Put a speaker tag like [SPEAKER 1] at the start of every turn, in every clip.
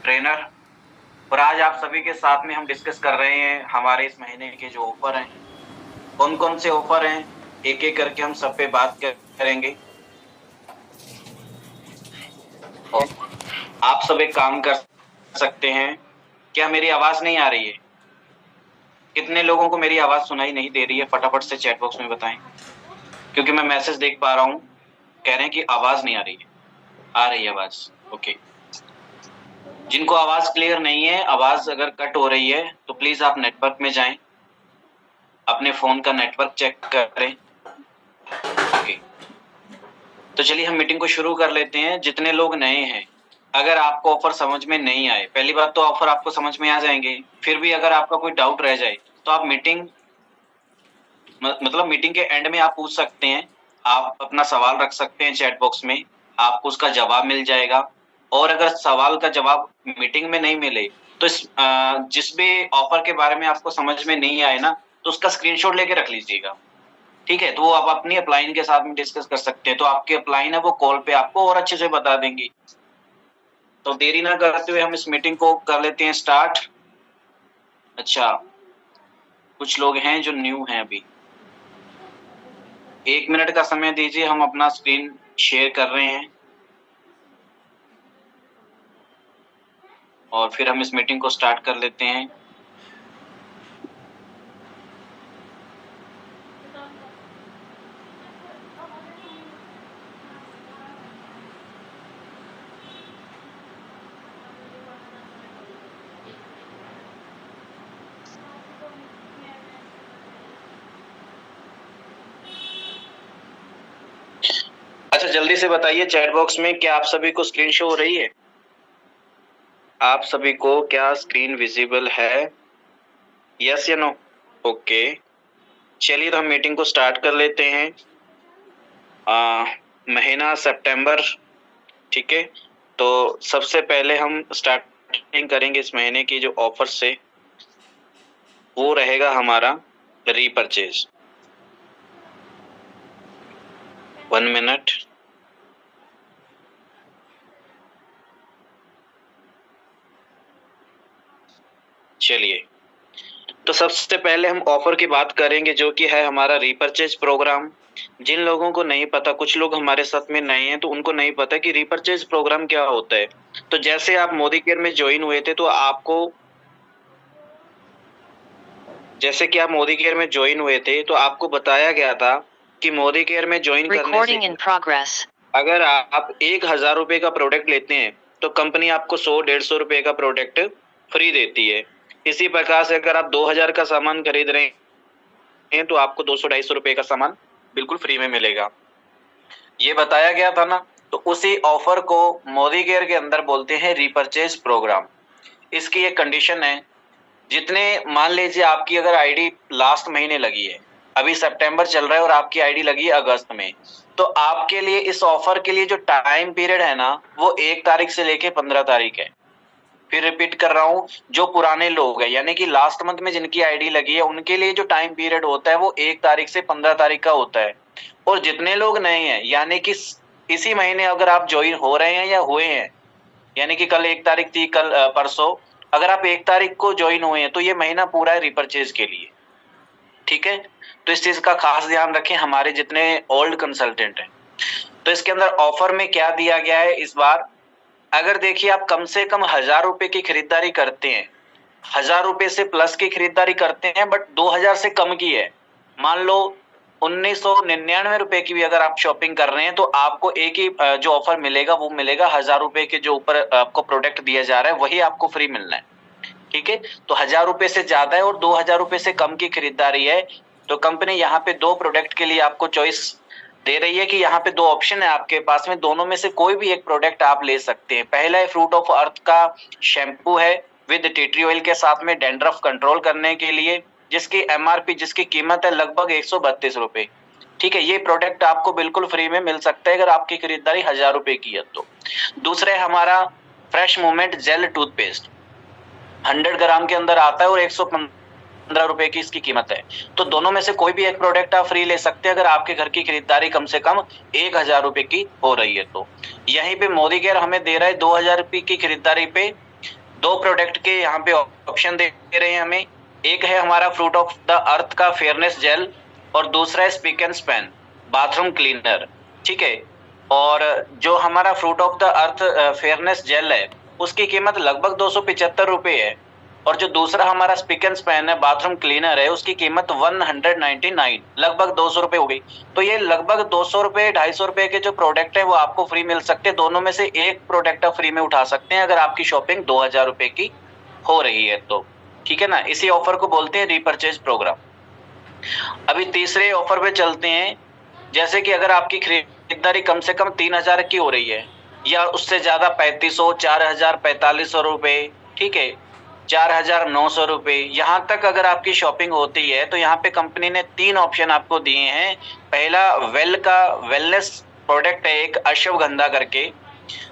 [SPEAKER 1] Trainer. और आज आप सभी के साथ में हम डिस्कस कर रहे हैं हमारे इस महीने के जो ऑफर हैं, कौन कौन से ऑफर हैं, एक एक करके हम सब पे बात करेंगे। और आप सब एक काम कर सकते हैं, क्या मेरी आवाज नहीं आ रही है? कितने लोगों को मेरी आवाज सुनाई नहीं दे रही है, फटाफट से चैट बॉक्स में बताएं, क्योंकि मैं मैसेज देख पा रहा हूँ, कह रहे हैं कि आवाज नहीं आ रही है। आ रही है आवाज, ओके। जिनको आवाज क्लियर नहीं है, आवाज अगर कट हो रही है तो प्लीज आप नेटवर्क में जाएं, अपने फोन का नेटवर्क चेक करें। ओके, तो चलिए हम मीटिंग को शुरू कर लेते हैं। जितने लोग नए हैं, अगर आपको ऑफर समझ में नहीं आए, पहली बात तो ऑफर आपको समझ में आ जाएंगे, फिर भी अगर आपका कोई डाउट रह जाए तो आप मीटिंग के एंड में आप पूछ सकते हैं, आप अपना सवाल रख सकते हैं चैट बॉक्स में, आपको उसका जवाब मिल जाएगा। और अगर सवाल का जवाब मीटिंग में नहीं मिले तो जिस भी ऑफर के बारे में आपको समझ में नहीं आए ना, तो उसका स्क्रीनशॉट लेके रख लीजिएगा, ठीक है? तो वो आप अपनी अपलाइन के साथ में डिस्कस कर सकते हैं, तो आपकी अपलाइन है वो कॉल पे आपको और अच्छे से बता देंगी। तो देरी ना करते हुए हम इस मीटिंग को कर लेते हैं स्टार्ट। अच्छा, कुछ लोग हैं जो न्यू हैं अभी, 1 मिनट का समय दीजिए, हम अपना स्क्रीन शेयर कर रहे हैं और फिर हम इस मीटिंग को स्टार्ट कर लेते हैं। अच्छा, जल्दी से बताइए चैट बॉक्स में, क्या आप सभी को स्क्रीन शो हो रही है? आप सभी को क्या स्क्रीन विजिबल है? यस या नो? ओके, चलिए तो हम मीटिंग को स्टार्ट कर लेते हैं। महीना सितंबर, ठीक है। तो सबसे पहले हम स्टार्टिंग करेंगे इस महीने की जो ऑफर से, वो रहेगा हमारा रीपरचेज। 1 मिनट। चलिए, तो सबसे पहले हम ऑफर की बात करेंगे जो कि है हमारा रीपरचेज प्रोग्राम। जिन लोगों को नहीं पता, कुछ लोग हमारे साथ में नए हैं तो उनको नहीं पता कि रीपरचेज प्रोग्राम क्या होता है। तो जैसे आप मोदी केयर में ज्वाइन हुए थे तो आपको बताया गया था कि मोदी केयर में ज्वाइन करने से अगर आप 1,000 रुपए का प्रोडक्ट लेते हैं तो कंपनी आपको 100-150 रुपए का प्रोडक्ट फ्री देती है। इसी प्रकार से अगर आप 2,000 का सामान खरीद रहे हैं तो आपको 200-250 रुपए का सामान बिल्कुल फ्री में मिलेगा। ये बताया गया था ना, तो उसी ऑफर को मोदी केयर के अंदर बोलते हैं रीपरचेज प्रोग्राम। इसकी एक कंडीशन है, जितने मान लीजिए आपकी अगर आईडी लास्ट महीने लगी है, अभी सितंबर चल रहा है और आपकी आईडी लगी है अगस्त में, तो आपके लिए इस ऑफर के लिए जो टाइम पीरियड है ना, वो 1 तारीख से लेके 15 तारीख है। फिर रिपीट कर रहा हूं, जो पुराने लोग हैं यानी कि लास्ट मंथ में जिनकी आईडी लगी है, उनके लिए जो टाइम पीरियड होता है वो 1 तारीख से 15 तारीख का होता है। और जितने लोग नए हैं यानी कि इसी महीने अगर आप ज्वाइन हो रहे हैं या हुए हैं, यानी कि कल 1 तारीख थी, कल परसों अगर आप 1 तारीख को ज्वाइन हुए हैं तो ये महीना पूरा है रिपर्चेज के लिए, ठीक है? तो इस चीज का खास ध्यान रखें, हमारे जितने ओल्ड कंसल्टेंट हैं। तो इसके अंदर ऑफर में क्या दिया गया है इस बार, अगर देखिए आप कम से कम 1,000 रुपए की खरीदारी करते हैं, 1,000 रुपए से प्लस की खरीदारी करते हैं बट 2,000 से कम की है, मान लो 1,999 रुपए की भी अगर आप शॉपिंग कर रहे हैं, तो आपको एक ही जो ऑफर मिलेगा वो मिलेगा, 1,000 रुपए के जो ऊपर आपको प्रोडक्ट दिया जा रहा है वही आपको फ्री मिलना है, ठीक है? तो 1,000 रुपए से ज्यादा है और 2,000 रुपए से कम की खरीदारी है, तो कंपनी यहाँ पे 2 प्रोडक्ट के लिए आपको चॉइस दे रही है कि यहाँ पे 2 ऑप्शन है आपके पास में, दोनों में से कोई भी एक प्रोडक्ट आप ले सकते हैं। पहला है फ्रूट ऑफ अर्थ का शैम्पू है विद टी ट्री ऑयल के साथ में डैंड्रफ कंट्रोल करने के लिए, जिसकी एमआरपी, जिसकी कीमत है लगभग 132 रुपए, ठीक है? ये प्रोडक्ट आपको बिल्कुल फ्री में मिल सकता है अगर आपकी खरीदारी 1,000 रुपए की है तो। दूसरा है हमारा फ्रेश मूवमेंट जेल टूथपेस्ट, 100 ग्राम के अंदर आता है और 115 रुपए की इसकी कीमत है। तो दोनों में से कोई भी एक प्रोडक्ट आप फ्री ले सकते हैं अगर आपके घर की खरीदारी कम से कम 1,000 रुपए की हो रही है तो। यहीं पे मोदी केयर हमें दे रहा है 2,000 रुपए की खरीदारी पे दो प्रोडक्ट के यहाँ पे ऑप्शन दे रहे हैं हमें। एक है हमारा फ्रूट ऑफ द अर्थ का फेयरनेस जेल और दूसरा है spic and span bathroom cleaner, ठीक है। और जो हमारा fruit of the earth fairness gel है उसकी कीमत लगभग 275 रुपये है, और जो दूसरा हमारा स्पीक एंड स्पैन है बाथरूम क्लीनर है उसकी कीमत 199, लगभग 200 रुपये हो गई। तो ये लगभग 200 रुपये 250 रुपये के जो प्रोडक्ट है वो आपको फ्री मिल सकते हैं। दोनों में से एक प्रोडक्ट आप फ्री में उठा सकते हैं अगर आपकी शॉपिंग 2000 रुपये की हो रही है तो, ठीक है ना। इसी ऑफर को बोलते हैं रीपरचेज प्रोग्राम। अभी तीसरे ऑफर पे चलते हैं। जैसे कि अगर आपकी खरीदारी कम से कम 3000 की हो रही है या उससे ज्यादा 3500, 4000, 4500 रुपये, ठीक है, 4900 रुपये, यहाँ तक अगर आपकी शॉपिंग होती है तो यहाँ पे कंपनी ने 3 ऑप्शन आपको दिए हैं। पहला वेल का वेलनेस प्रोडक्ट है एक अश्वगंधा करके,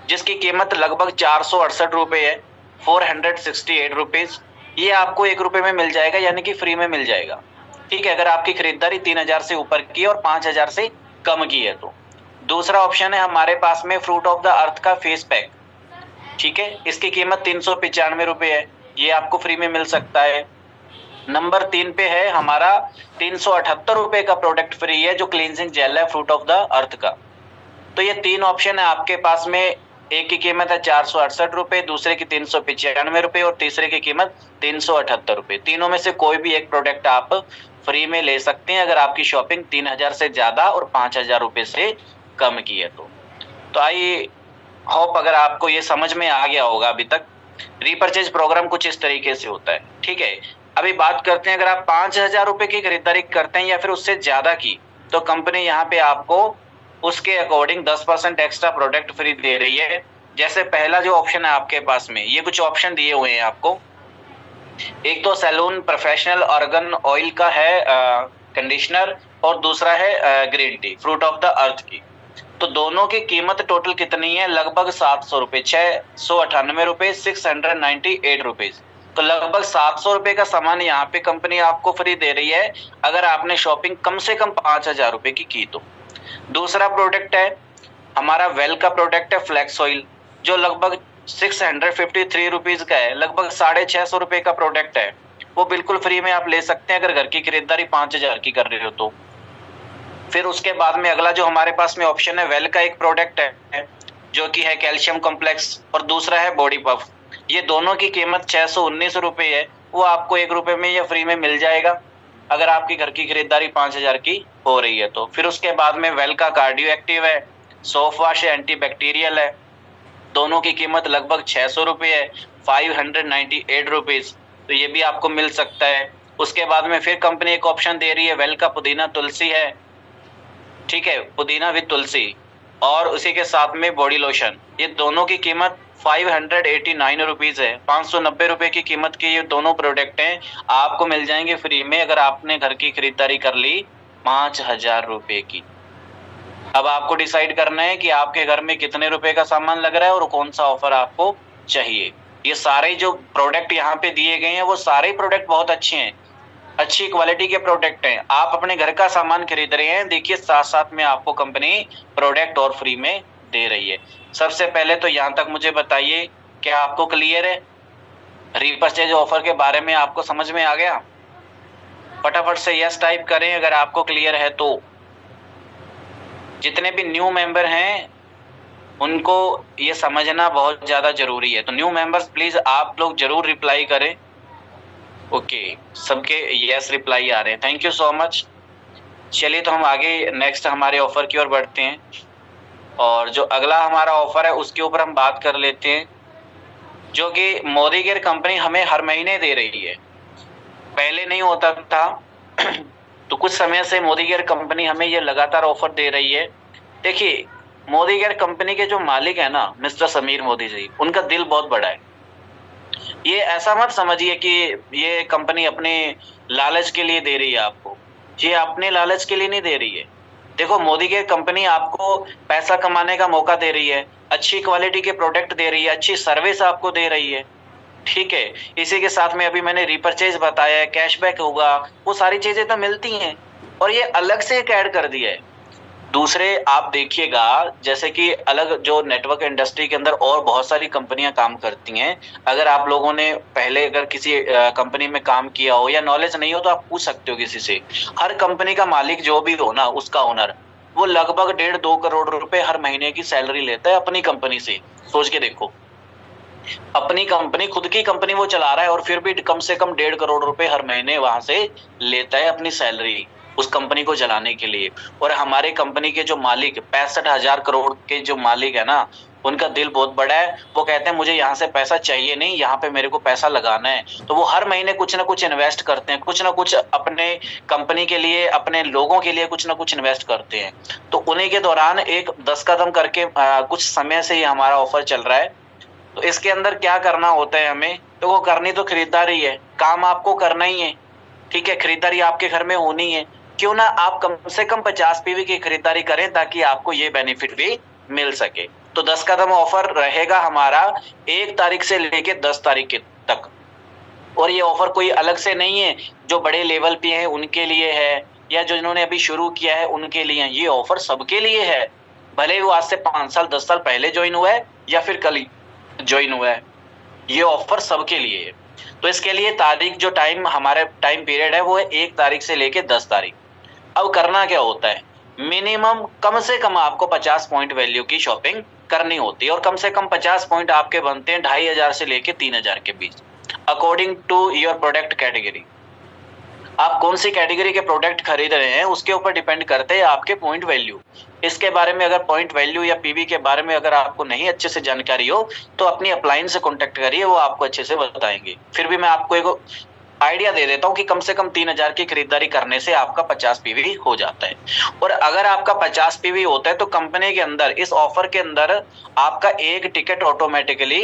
[SPEAKER 1] जिसकी कीमत लगभग 468 रुपये है, 468 रुपीज। ये आपको 1 रुपये में मिल जाएगा, यानी कि फ्री में मिल जाएगा, ठीक है, अगर आपकी खरीदारी 3000 से ऊपर की और 5000 से कम की है तो। दूसरा ऑप्शन है हमारे पास में फ्रूट ऑफ द अर्थ का फेस पैक, ठीक है, इसकी कीमत 395 रुपये है, ये आपको फ्री में मिल सकता है। नंबर 3 पे है हमारा 378 रुपये का प्रोडक्ट फ्री है जो क्लींजिंग जेल है फ्रूट ऑफ द अर्थ का। तो ये 3 ऑप्शन है आपके पास में। एक की कीमत है 468 रुपये, दूसरे की 395 रुपये और तीसरे की कीमत 378 रुपये। तीनों में से कोई भी एक प्रोडक्ट आप फ्री में ले सकते हैं अगर आपकी शॉपिंग 3000 से ज्यादा और 5000 रुपये से कम की है तो आई होप अगर आपको ये समझ में आ गया होगा अभी तक। रीपरचेज प्रोग्राम कुछ इस तरीके से होता है, ठीक है। अभी बात करते हैं अगर आप 5000 रुपये की खरीदारी करते हैं या फिर उससे ज्यादा की, तो कंपनी यहाँ पे आपको उसके अकॉर्डिंग 10% एक्स्ट्रा प्रोडक्ट फ्री दे रही है। जैसे पहला जो ऑप्शन है आपके पास में, ये कुछ ऑप्शन दिए हुए हैं आपको। एक तो सैलून प्रोफेशनल ऑर्गन ऑयल का है कंडीशनर, और दूसरा है green tea fruit of the अर्थ की। तो दोनों की कीमत टोटल कितनी है? लगभग 700 रुपये, 698 रुपये, 698 रुपीज। तो लगभग 700 रुपये का सामान यहाँ पे कंपनी आपको फ्री दे रही है अगर आपने शॉपिंग कम से कम 5000 रुपये की तो। दूसरा प्रोडक्ट है हमारा वेल का प्रोडक्ट है फ्लैक्स ऑयल, जो लगभग 653 रुपीज का है, लगभग 650 रुपये का प्रोडक्ट है। वो बिल्कुल फ्री में आप ले सकते हैं अगर घर की खरीदारी 5000 की कर रहे हो तो। फिर उसके बाद में अगला जो हमारे पास में ऑप्शन है, वेल का एक प्रोडक्ट है जो कि है कैल्शियम कॉम्प्लेक्स, और दूसरा है बॉडी पफ। ये दोनों की कीमत 619 रुपये है, वो आपको 1 रुपये में या फ्री में मिल जाएगा अगर आपकी घर की खरीदारी 5000 की हो रही है तो। फिर उसके बाद में वेल का कार्डियो एक्टिव है, सॉफ्ट वॉश है, एंटीबैक्टीरियल है, दोनों की कीमत लगभग 600 रुपये है, 598 रुपीज। तो ये भी आपको मिल सकता है। उसके बाद में फिर कंपनी एक ऑप्शन दे रही है, वेल का पुदीना तुलसी है, ठीक है, पुदीना विद तुलसी, और उसी के साथ में बॉडी लोशन। ये दोनों की कीमत 589 रुपीज है, 590 रुपये की कीमत के ये दोनों प्रोडक्ट हैं, आपको मिल जाएंगे फ्री में अगर आपने घर की खरीदारी कर ली 5000 रुपये की। अब आपको डिसाइड करना है कि आपके घर में कितने रुपए का सामान लग रहा है और कौन सा ऑफर आपको चाहिए। ये सारे जो प्रोडक्ट यहाँ पे दिए गए हैं वो सारे प्रोडक्ट बहुत अच्छे हैं, अच्छी क्वालिटी के प्रोडक्ट हैं। आप अपने घर का सामान खरीद रहे हैं, देखिए साथ साथ में आपको कंपनी प्रोडक्ट और फ्री में दे रही है। सबसे पहले तो यहाँ तक मुझे बताइए, क्या आपको क्लियर है? रीपरचेज ऑफर के बारे में आपको समझ में आ गया? फटाफट से यस टाइप करें अगर आपको क्लियर है तो। जितने भी न्यू मेंबर हैं उनको ये समझना बहुत ज़्यादा ज़रूरी है, तो न्यू मेंबर्स प्लीज़ आप लोग ज़रूर रिप्लाई करें। ओके, सबके यस रिप्लाई आ रहे हैं, थैंक यू सो मच। चलिए तो हम आगे नेक्स्ट हमारे ऑफ़र की ओर बढ़ते हैं, और जो अगला हमारा ऑफ़र है उसके ऊपर हम बात कर लेते हैं, जो कि मोदी केयर कंपनी हमें हर महीने दे रही है। पहले नहीं होता था तो कुछ समय से मोदी केयर कंपनी हमें ये लगातार ऑफर दे रही है। देखिए, मोदी केयर कंपनी के जो मालिक है ना, मिस्टर समीर मोदी जी, उनका दिल बहुत बड़ा है। ये ऐसा मत समझिए कि ये कंपनी अपने लालच के लिए दे रही है आपको, ये अपने लालच के लिए नहीं दे रही है। देखो, मोदी केयर कंपनी आपको पैसा कमाने का मौका दे रही है, अच्छी क्वालिटी के प्रोडक्ट दे रही है, अच्छी सर्विस आपको दे रही है, ठीक है। इसी के साथ में अभी मैंने रीपरचेज बताया है, कैशबैक होगा, वो सारी चीजें तो मिलती हैं, और ये अलग से एक ऐड कर दिया है। दूसरे आप देखिएगा, जैसे कि अलग जो नेटवर्क इंडस्ट्री के अंदर और बहुत सारी कंपनियां काम करती हैं। अगर आप लोगों ने पहले अगर किसी कंपनी में काम किया हो या नॉलेज नहीं हो तो आप पूछ सकते हो किसी से। हर कंपनी का मालिक जो भी हो ना, उसका ओनर, वो लगभग 1.5-2 करोड़ रुपए हर महीने की सैलरी लेता है अपनी कंपनी से। सोच के देखो, अपनी कंपनी, खुद की कंपनी वो चला रहा है और फिर भी कम से कम 1.5 करोड़ रुपए हर महीने वहां से लेता है अपनी सैलरी उस कंपनी को चलाने के लिए। और हमारे कंपनी के जो मालिक 65,000 करोड़ के जो मालिक है ना, उनका दिल बहुत बड़ा है। वो कहते हैं मुझे यहाँ से पैसा चाहिए नहीं, यहाँ पे मेरे को पैसा लगाना है। तो वो हर महीने कुछ ना कुछ इन्वेस्ट करते हैं, कुछ ना कुछ अपने कंपनी के लिए, अपने लोगों के लिए कुछ ना कुछ इन्वेस्ट करते हैं। तो उन्हीं के दौरान एक 10 कदम करके कुछ समय से ही हमारा ऑफर चल रहा है। तो इसके अंदर क्या करना होता है हमें, तो वो करनी तो खरीदारी है, काम आपको करना ही है। ठीक है, खरीदारी आपके घर में होनी है। क्यों ना आप कम से कम 50 पीवी की खरीदारी करें ताकि आपको ये बेनिफिट भी मिल सके। तो 10 कदम ऑफर रहेगा हमारा 1 तारीख से लेके 10 तारीख तक। और ये ऑफर कोई अलग से नहीं है, जो बड़े लेवल पे है उनके लिए है, या जो इन्होंने अभी शुरू किया है उनके लिए। ये ऑफर सबके लिए है, भले वो आज से 5 साल 10 साल पहले ज्वाइन हुआ है या फिर कल ही ज्वाइन हुआ है, ये ऑफर सबके लिए है। तो इसके लिए तारीख, जो टाइम हमारे टाइम पीरियड है वो है 1 तारीख से लेके 10 तारीख। अब करना क्या होता है, मिनिमम कम से कम आपको 50 पॉइंट वैल्यू की शॉपिंग करनी होती है। और कम से कम 50 पॉइंट आपके बनते हैं 2,500 से लेके 3,000 के बीच, according to your product category. आप कौन सी कैटेगरी के प्रोडक्ट खरीद रहे हैं उसके ऊपर डिपेंड करते हैं आपके पॉइंट वैल्यू। इसके बारे में अगर पॉइंट वैल्यू या पीवी के बारे में अगर आपको नहीं अच्छे से जानकारी हो तो अपनी अपलाइन से कांटेक्ट करिए, वो आपको अच्छे से बताएंगे। फिर भी मैं आपको एक आइडिया दे देता हूं कि कम से कम 3,000 की खरीदारी करने से आपका 50 पीवी हो जाता है। और अगर आपका 50 पीवी होता है तो कंपनी के अंदर इस ऑफर के अंदर आपका एक टिकट ऑटोमेटिकली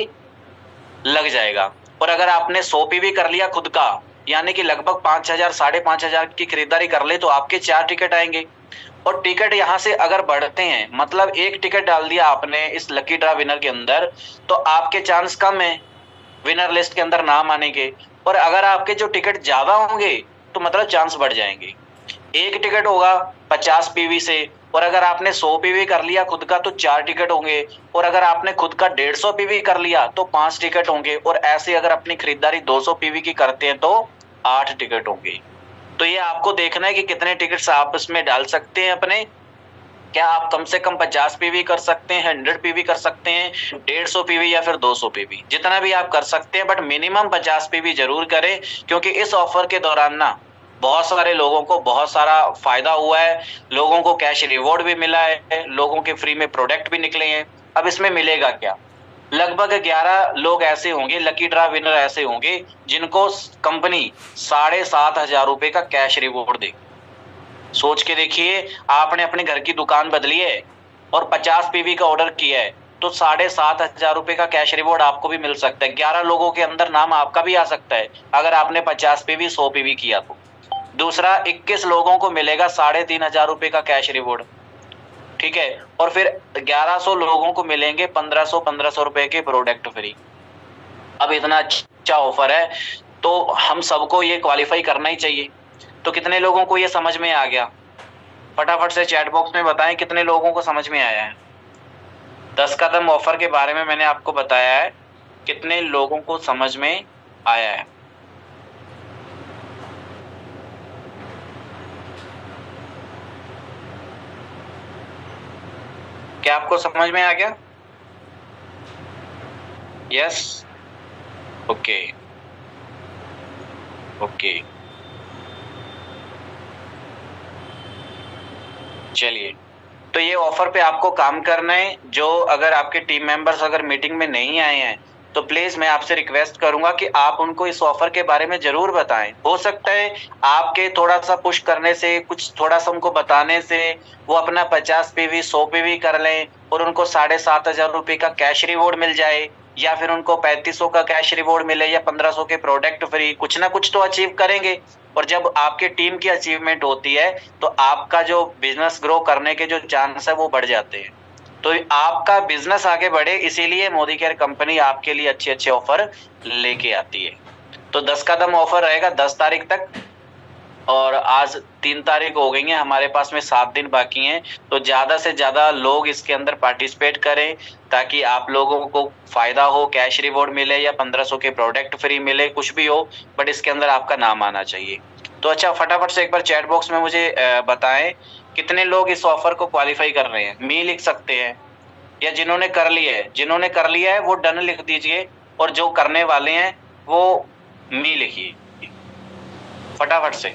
[SPEAKER 1] लग जाएगा। और अगर आपने 100 पीवी कर लिया खुद का, यानी कि लगभग 5,000 5,500 की खरीदारी कर ले, तो आपके 4 टिकट आएंगे। और टिकट यहाँ से अगर बढ़ते हैं, मतलब एक टिकट डाल दिया आपने इस लकी ड्रा विनर के अंदर, तो आपके चांस कम है विनर लिस्ट के अंदर नाम आने के। और अगर आपके जो टिकट ज्यादा होंगे तो मतलब चांस बढ़ जाएंगे। एक टिकट होगा 50 पीवी से, और अगर आपने 100 पीवी कर लिया खुद का तो 4 टिकट होंगे। और अगर आपने खुद का 150 पीवी कर लिया तो 5 टिकट होंगे। और ऐसे अगर अपनी खरीदारी 200 पीवी की करते हैं तो 8 टिकट होंगे। तो ये आपको देखना है कि कितने टिकट्स आप इसमें डाल सकते हैं अपने। क्या आप कम से कम 50 पीवी कर सकते हैं, 100 पीवी कर सकते हैं, 150 पीवी या फिर 200 पीवी, जितना भी आप कर सकते हैं, बट मिनिमम 50 पीवी जरूर करें। क्योंकि इस ऑफर के दौरान ना बहुत सारे लोगों को बहुत सारा फायदा हुआ है, लोगों को कैश रिवॉर्ड भी मिला है, लोगों के फ्री में प्रोडक्ट भी निकले हैं। अब इसमें मिलेगा क्या, लगभग 11 लोग ऐसे होंगे, लकी ड्रा विनर ऐसे होंगे जिनको कंपनी 7,500 रुपए का कैश रिवॉर्ड देगी। सोच के देखिए, आपने अपने घर की दुकान बदली है और 50 पीवी का ऑर्डर किया है तो 7,500 रुपए का कैश रिवॉर्ड आपको भी मिल सकता है। 11 लोगों के अंदर नाम आपका भी आ सकता है अगर आपने 50 पीवी 100 पीवी किया तो। दूसरा, 21 लोगों को मिलेगा 3,500 रुपए का कैश रिवॉर्ड। ठीक है, और फिर 1100 लोगों को मिलेंगे 1500 रुपए के प्रोडक्ट फ्री। अब इतना अच्छा ऑफर है तो हम सबको ये क्वालिफाई करना ही चाहिए। तो कितने लोगों को ये समझ में आ गया, फटाफट से चैट बॉक्स में बताएं कितने लोगों को समझ में आया है। 10 कदम ऑफर के बारे में मैंने आपको बताया है, कितने लोगों को समझ में आया है। क्या आपको समझ में आ गया? यस, ओके ओके, चलिए। तो ये ऑफर पे आपको काम करना है। जो अगर आपके टीम मेंबर्स अगर मीटिंग में नहीं आए हैं तो प्लीज मैं आपसे रिक्वेस्ट करूंगा कि आप उनको इस ऑफर के बारे में जरूर बताएं। हो सकता है आपके थोड़ा सा पुश करने से, कुछ थोड़ा सा उनको बताने से वो अपना 50 पीवी 100 पीवी कर लें और उनको 7,500 रुपए का कैश रिवॉर्ड मिल जाए, या फिर उनको 3,500 का कैश रिवॉर्ड मिले, या 1,500 के प्रोडक्ट फ्री। कुछ ना कुछ तो अचीव करेंगे। और जब आपके टीम की अचीवमेंट होती है तो आपका जो बिजनेस ग्रो करने के जो चांस है वो बढ़ जाते हैं। तो आपका बिजनेस आगे बढ़े, इसीलिए मोदी केयर कंपनी आपके लिए अच्छे अच्छे ऑफर लेके आती है। तो 10 कदम ऑफर रहेगा 10 तारीख तक, और आज 3 तारीख हो गई है, हमारे पास में 7 दिन बाकी हैं। तो ज्यादा से ज्यादा लोग इसके अंदर पार्टिसिपेट करें ताकि आप लोगों को फायदा हो, कैश रिवॉर्ड मिले या 1500 के प्रोडक्ट फ्री मिले, कुछ भी हो, बट इसके अंदर आपका नाम आना चाहिए। तो अच्छा, फटाफट से एक बार चैट बॉक्स में मुझे बताएं कितने लोग इस ऑफर को क्वालिफाई कर रहे हैं। मी लिख सकते हैं या जिन्होंने कर लिया है, जिन्होंने कर लिया है वो डन लिख दीजिए, और जो करने वाले हैं वो मी लिखिए फटाफट से।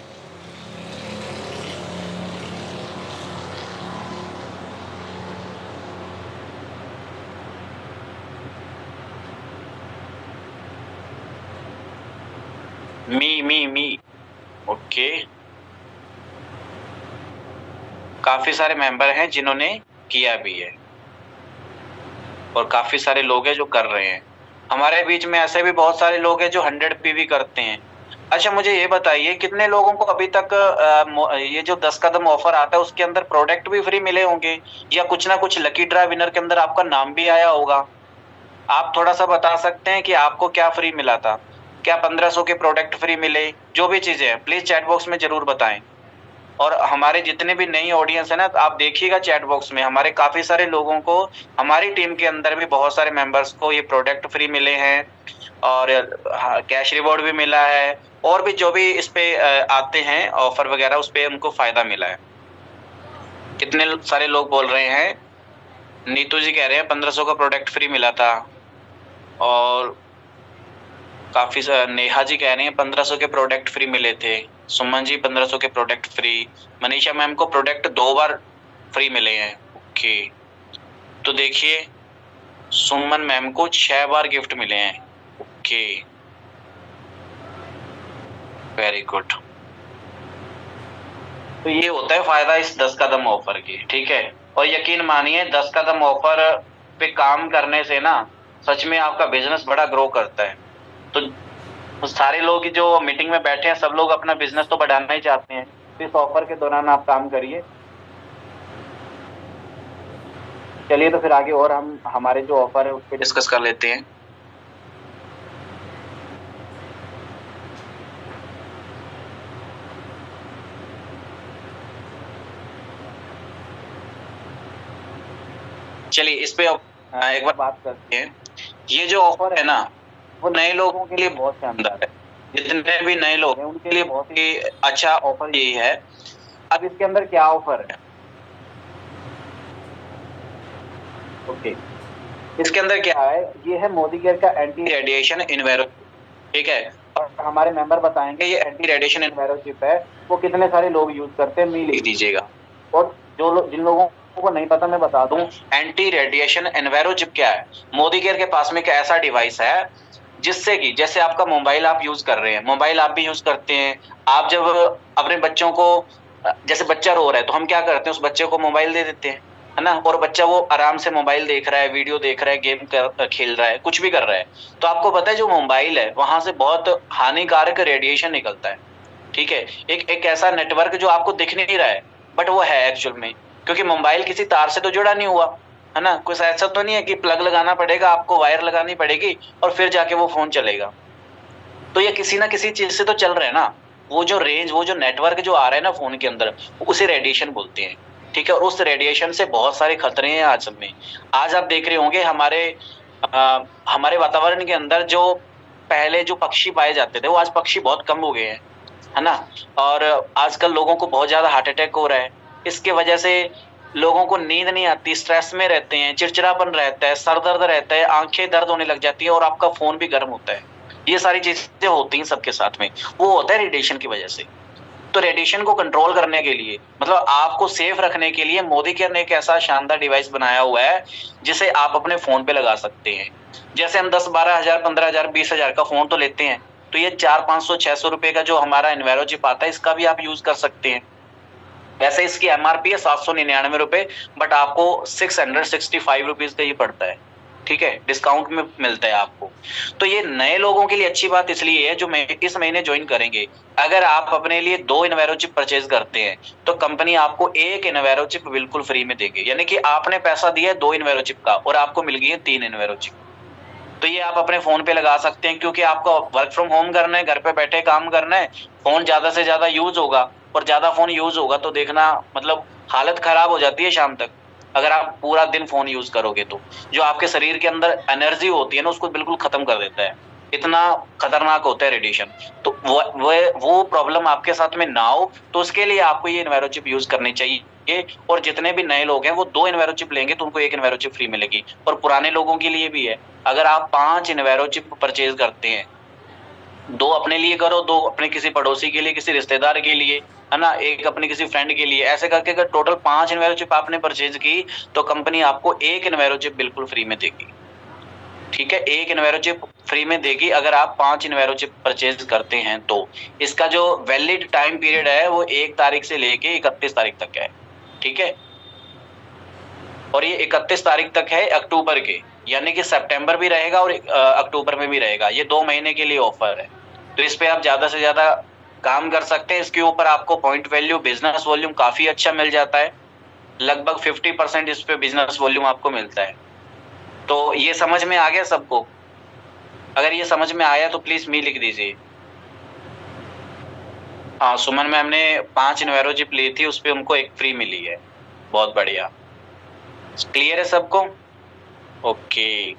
[SPEAKER 1] मी ओके, काफी सारे मेंबर हैं जिन्होंने किया भी है और काफी सारे लोग हैं जो कर रहे हैं। हमारे बीच में ऐसे भी बहुत सारे लोग हैं जो 100 PV करते हैं। अच्छा, मुझे ये बताइए कितने लोगों को अभी तक ये जो 10 कदम ऑफर आता है उसके अंदर प्रोडक्ट भी फ्री मिले होंगे, या कुछ ना कुछ लकी ड्रा विनर के अंदर आपका नाम भी आया होगा। आप थोड़ा सा बता सकते हैं कि आपको क्या फ्री मिला था? क्या 1500 के प्रोडक्ट फ्री मिले? जो भी चीजें हैं प्लीज चैट बॉक्स में जरूर बताएं। और हमारे जितने भी नई ऑडियंस है ना, तो आप देखिएगा चैट बॉक्स में हमारे काफी सारे लोगों को, हमारी टीम के अंदर भी बहुत सारे मेंबर्स को ये प्रोडक्ट फ्री मिले हैं और कैश रिवॉर्ड भी मिला है, और भी जो भी इस पे आते हैं ऑफर वगैरह उस पे उनको फायदा मिला है। कितने सारे लोग बोल रहे हैं? नीतू जी कह रहे हैं 1500 का प्रोडक्ट फ्री मिला था, और काफी नेहा जी कह रहे हैं 1500 के प्रोडक्ट फ्री मिले थे। सुमन जी 1500 के प्रोडक्ट फ्री। मनीषा मैम को प्रोडक्ट 2 बार फ्री मिले हैं। ओके, तो देखिए सुमन मैम को 6 बार गिफ्ट मिले हैं। Okay, very good. तो ये होता है फायदा इस 10 कदम ऑफर की, ठीक है। और यकीन मानिए 10 कदम ऑफर पे काम करने से ना सच में आपका बिजनेस बड़ा ग्रो करता है। तो सारे लोग जो मीटिंग में बैठे हैं सब लोग अपना बिजनेस तो बढ़ाना ही चाहते हैं। इस ऑफर के दौरान आप काम करिए। चलिए तो फिर आगे और हम हमारे जो ऑफर है उस पर डिस्कस कर लेते हैं। चलिए इस पे एक बार बात करते हैं। ये जो ऑफर है ना वो नए लोगों के लिए बहुत शानदार है। जितने भी नए लोग हैं उनके लिए बहुत ही अच्छा ऑफर यही है। अब इसके अंदर क्या ऑफर है? ओके, इसके अंदर क्या है? ये है मोदी केयर का एंटी रेडिएशन इन्वायरो, ठीक है। और हमारे मेंबर बताएंगे ये एंटी रेडिएशन इन्वायरो चिप है वो कितने सारे लोग यूज करते हैं, मी लिख दीजिएगा। और जो लोग जिन लोगों को नहीं पता मैं बता दूं, एंटी रेडिएशन इन्वायरो चिप क्या है। मोदी केयर के पास में एक ऐसा डिवाइस है जिससे कि जैसे आपका मोबाइल आप यूज कर रहे हैं, मोबाइल आप भी यूज करते हैं। आप जब अपने बच्चों को, जैसे बच्चा रो रहा है तो हम क्या करते हैं, उस बच्चे को मोबाइल दे देते हैं, है ना। और बच्चा वो आराम से मोबाइल देख रहा है, वीडियो देख रहा है, गेम खेल रहा है, कुछ भी कर रहा है। तो आपको पता है जो मोबाइल है वहां से बहुत हानिकारक रेडिएशन निकलता है, ठीक है। एक ऐसा नेटवर्क जो आपको दिख नहीं रहा है बट वो है एक्चुअल में, क्योंकि मोबाइल किसी तार से तो जुड़ा नहीं हुआ, है ना। कुछ ऐसा तो नहीं है कि प्लग लगाना पड़ेगा, आपको वायर लगानी पड़ेगी और फिर जाके वो फोन चलेगा। तो ये किसी ना किसी चीज से तो चल रहा है ना। वो जो रेंज, वो जो नेटवर्क जो आ रहा है ना फोन के अंदर, उसे रेडिएशन बोलते हैं, ठीक है। और उस रेडिएशन से बहुत सारे खतरे हैं आज में। आज आप देख रहे होंगे हमारे वातावरण के अंदर जो पहले जो पक्षी पाए जाते थे वो आज पक्षी बहुत कम हो गए हैं, है ना। और आजकल लोगों को बहुत ज्यादा हार्ट अटैक हो रहा है। इसके वजह से लोगों को नींद नहीं आती, स्ट्रेस में रहते हैं, चिड़चिड़ापन रहता है, सर दर्द रहता है, आंखें दर्द होने लग जाती है और आपका फोन भी गर्म होता है। ये सारी चीजें होती हैं सबके साथ में, वो होता है रेडिएशन की वजह से। तो रेडिएशन को कंट्रोल करने के लिए, मतलब आपको सेफ रखने के लिए मोदी केयर ने एक ऐसा शानदार डिवाइस बनाया हुआ है जिसे आप अपने फोन पे लगा सकते हैं। जैसे हम 10-12 हजार, 15 हजार, 20 हजार का फोन तो लेते हैं, तो ये 400-500-600 रुपए का जो हमारा इन्वायरो चिप आता है इसका भी आप यूज कर सकते हैं। वैसे इसकी एमआरपी है 799 रुपए, बट आपको 665 रुपीज का ये पड़ता है, ठीक है। डिस्काउंट में मिलता है आपको। तो ये नए लोगों के लिए अच्छी बात इसलिए है जो इस महीने ज्वाइन करेंगे। अगर आप अपने लिए 2 इन्वायरो चिप परचेज करते हैं तो कंपनी आपको 1 इन्वायरो चिप बिल्कुल फ्री में देगी, यानी कि आपने पैसा दिया है 2 इन्वायरो चिप का और आपको मिल गई है 3 इन्वायरो चिप। तो ये आप अपने फ़ोन पे लगा सकते हैं, क्योंकि आपको वर्क फ्रॉम होम करना है, घर पे बैठे काम करना है, फ़ोन ज़्यादा से ज़्यादा यूज़ होगा, और ज़्यादा फ़ोन यूज़ होगा तो देखना मतलब हालत ख़राब हो जाती है शाम तक, अगर आप पूरा दिन फ़ोन यूज़ करोगे तो। जो आपके शरीर के अंदर एनर्जी होती है ना, उसको बिल्कुल ख़त्म कर देता है, इतना खतरनाक होता है रेडिएशन। तो वो प्रॉब्लम आपके साथ में ना हो, तो उसके लिए आपको ये इन्वायरोचिप यूज़ करनी चाहिए। और जितने भी नए लोग हैं वो 2 इन्वायरोचिप लेंगे तो उनको 1 इन्वायरोचिप फ्री मिलेगी, और पुराने लोगों के लिए भी है। अगर आप 5 इन्वायरोचिप परचेज़ करते हैं, 2 अपने लिए करो, 2 अपने किसी पड़ोसी के लिए, किसी रिश्तेदार के लिए, है ना, 1 अपने किसी फ्रेंड के लिए, ऐसे करके अगर टोटल 5 इन्वायरोचिप आपने परचेज़ की, तो कंपनी आपको 1 इन्वायरोचिप बिल्कुल फ्री में देगी। ठीक है, 1 इन्वायरोचिप फ्री में देगी अगर आप 5 इन्वायरोचिप परचेज़ करते हैं तो। इसका जो वैलिड टाइम पीरियड है वो 1 तारीख से लेके 31 तारीख तक है। ठीक है? और ये 31 तारीख तक है अक्टूबर के, यानी कि सितंबर भी रहेगा और अक्टूबर में भी रहेगा। ये 2 महीने के लिए ऑफर है। तो इस पे आप ज़्यादा से ज़्यादा काम कर सकते हैं। इसके ऊपर आपको पॉइंट वैल्यू, बिज़नेस वॉल्यूम काफ़ी अच्छा मिल जाता है। लगभग 50% इस पे बिज़नेस वॉल्यूम आपको मिलता है। तो ये समझ में आ गया सबको? अगर ये समझ में आया तो प्लीज़ मी लिख दीजिए। हाँ, सुमन मैम ने 5 इन्वायरोचिप ली थी, उस पे उनको 1 फ्री मिली है। बहुत बढ़िया। क्लियर है सबको? ओके।